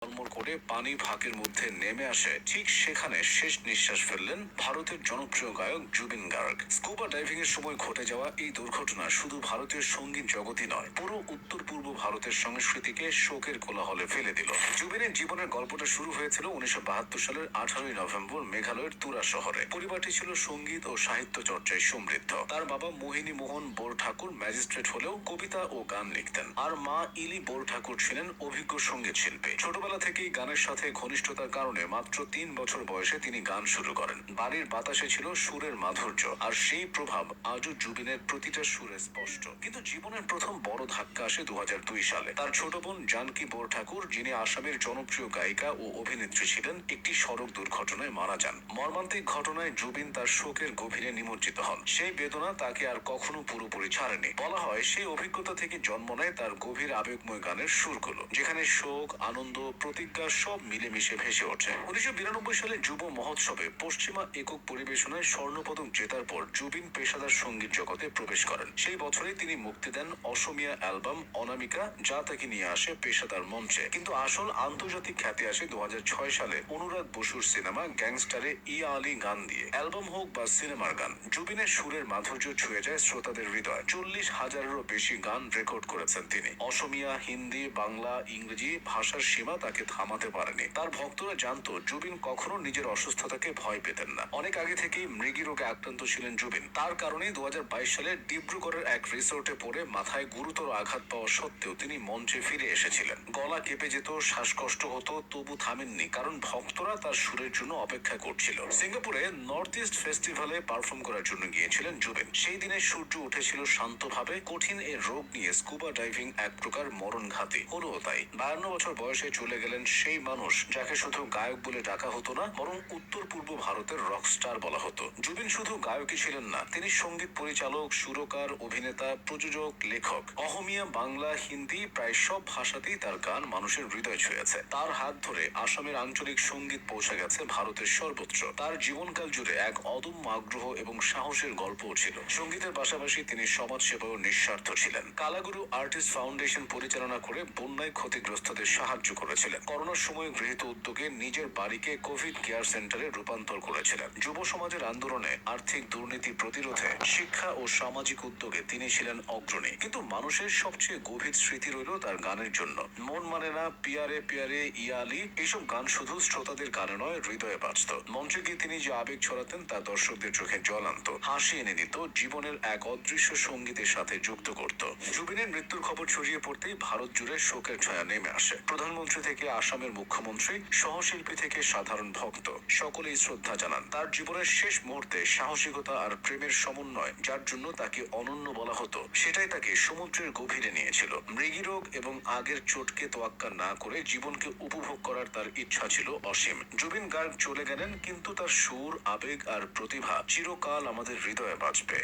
টলমল করে পানি ভাগের মধ্যে নেমে আসে, ঠিক সেখানে শেষ নিঃশ্বাস ফেললেন ভারতের জনপ্রিয় গায়ক জুবিন গার্গ। স্কুবা ডাইভিং এর সময় ঘটে যাওয়া এই দুর্ঘটনা শুধু ভারতীয় সঙ্গীত জগতই নয়, পুরো উত্তর পূর্ব ভারতের সংস্কৃতিকে শোকের কোলাহলে ফেলে দিল। জুবিনের জীবনের গল্পটা শুরু হয়েছিল 1972 সালের 18ই নভেম্বর মেঘালয়ের তুরা শহরে। পরিবারটি ছিল সঙ্গীত ও সাহিত্য চর্চায় সমৃদ্ধ। তার বাবা মোহিনী মোহন বোরঠাকুর ম্যাজিস্ট্রেট হলেও কবিতা ও গান লিখতেন, আর মা ইলি বোরঠাকুর ছিলেন অভিজ্ঞ সঙ্গীত শিল্পী। ছোটবেলা থেকেই গানের সাথে ঘনিষ্ঠতার কারণে মাত্র 3 বছর বয়সে তিনি গান শুরু করেন। বাড়ির বাতাসে ছিল সুরের মাধুর্য, আর সেই প্রভাব আজও জুবিনের প্রতিটা সুরে স্পষ্ট। কিন্তু জীবনের প্রথম বড় ধাক্কা আসে 2002 সালে। তার ছোট বোন জানকী বোরঠাকুর, যিনি আসামের জনপ্রিয় গায়িকা ও অভিনেত্রী ছিলেন, একটি সড়ক দুর্ঘটনায় মারা যান। মর্মান্তিক ঘটনায় জুবিন তার শোকের গভীরে নিমজ্জিত হন। সেই বেদনা তাকে আর কখনো পুরোপুরি ছাড়েনি। বলা হয় সেই অভিজ্ঞতা থেকে জন্ম নেয় তার গভীর আবেগময় গানের সুরগুলো, যেখানে শোক, আনন্দ, প্রতিজ্ঞা সব মিলেমিশে ভেসে ওঠে। 1992 সালে যুব মহোৎসবে পশ্চিমা একক পরিবেশনায় স্বর্ণপদক জেতার পর জুবিন পেশাদার সঙ্গীত জগতে প্রবেশ করেন। সেই বছরে তিনি মুক্তি দেন অসমীয়া অ্যালবাম অনামিকা, যা তাকে নিয়ে আসে পেশাদার মঞ্চে। কিন্তু আসল আন্তর্জাতিক খ্যাতি আসে 2006 সালে অনুরাগ বসুর সিনেমা গ্যাংস্টারে ইয়া আলী গান দিয়ে। অ্যালবাম হোক বা সিনেমার গান, জুবিনের সুরের মাধুর্য ছুঁয়ে যায় শ্রোতাদের হৃদয়। 40,000-এরও বেশি গান রেকর্ড করেছেন তিনি। অসমীয়া, হিন্দি, বাংলা, ইংরেজি ভাষার সীমা তাকে থামাতে পারেনি। তার ভক্তরা জানতো জুবিন কখনো নিজের অসুস্থতাকে ভয় পেতেন না। অনেক আগে থেকেই মৃগী রোগে আক্রান্ত ছিলেন জুবিন। তার কারণেই 2022 সালে ডিব্রুগড়ের এক রিসোর্টে পড়ে মাথায় গুরুতর আঘাত পাওয়া সত্ত্বেও তিনি মঞ্চে ফিরে এসেছিলেন। গলা কেঁপে যেত, শ্বাসকষ্ট হতো, তবু থামেননি, কারণ ভক্তরা তার সুরের জন্য অপেক্ষা করছিল। সিঙ্গাপুরে নর্থ ইস্ট ফেস্টিভ্যালে পারফর্ম করার জন্য গিয়েছিলেন জুবিন। সেই দিনে সূর্য উঠেছিল শান্তভাবে। কঠিন এ রোগ নিয়ে স্কুবা ডাইভিং এক প্রকার মরণঘাতী হলো তাই। 52 বছর বয়সে চলে গেলেন সেই মানুষ যাকে শুধু গায়ক বলে ডাকা হতো না, বরং উত্তর পূর্ব ভারতের রকস্টার বলা হতো। জুবিন শুধু গায়কই ছিলেন না, তিনি সঙ্গীত পরিচালক, সুরকার, অভিনেতা, প্রযোজক, লেখক। অহমিয়া, বাংলা, হিন্দি প্রায় সব ভাষাতেই তার গান মানুষের হৃদয় ছুঁয়েছে। তার হাত ধরে আসামের আঞ্চলিক সঙ্গীত পৌঁছে গেছে ভারতের সর্বত্র। তার জীবনকাল জুড়ে এক অদম্য আগ্রহ এবং সাহসের গল্পও ছিল। সঙ্গীতের পাশাপাশি তিনি সমাজ সেবায়ও নিঃস্বার্থ ছিলেন। কালাগুরু আর্টিস্ট ফাউন্ডেশন পরিচালনা করে বন্যায় ক্ষতিগ্রস্তদের সাহায্য করেছিলেন। করোনার সময় গৃহীত উদ্যোগে নিজের বাড়িকে কোভিড কেয়ার সেন্টারে রূপান্তর করেছিলেন। যুব সমাজের আন্দোলনে, আর্থিক দুর্নীতি প্রতিরোধে, শিক্ষা ও সামাজিক উদ্যোগে তিনি ছিলেন অগ্রণী। কিন্তু মানুষের সবচেয়ে গভীর স্মৃতি রইল তার গানের জন্য। মন মানে না, পিয়ারে পিয়ারে, ইয়া আলী, এইসব গান শুধু শ্রোতাদের গানে নয়, হৃদয়ে বাজত। মঞ্চে গিয়ে তিনি যে আবেগ ছড়াতেন তা দর্শকদের চোখে জল আনত, হাসি এনে দিত, জীবনের এক অদৃশ্য সঙ্গীতের সাথে যুক্ত করত। জুবিনের মৃত্যুর খবর ছড়িয়ে পড়তেই ভারত জুড়ে শোকের ছায়া নেমে আসে। প্রধানমন্ত্রী থেকে আসামের মুখ্যমন্ত্রী, সহশিল্পী থেকে সাধারণ ভক্ত, সকলেই শ্রদ্ধা জানান। তার জীবনের শেষ মুহূর্তে সাহসিকতা আর প্রেমের সমন্বয়, যার জন্য তাকে অনন্য বলা হতো, সেটাই তাকে সমুদ্রের গভীরে নিয়েছিল। মৃগী রোগ এবং আগের চোটকে তোয়াক্কা না করে জীবনকে উপভোগ করার তার ইচ্ছা ছিল অসীম। জুবিন গার্গ চলে গেলেন, কিন্তু তার সুর, আবেগ আর প্রতিভা চিরকাল আমাদের হৃদয়ে বাঁচবে।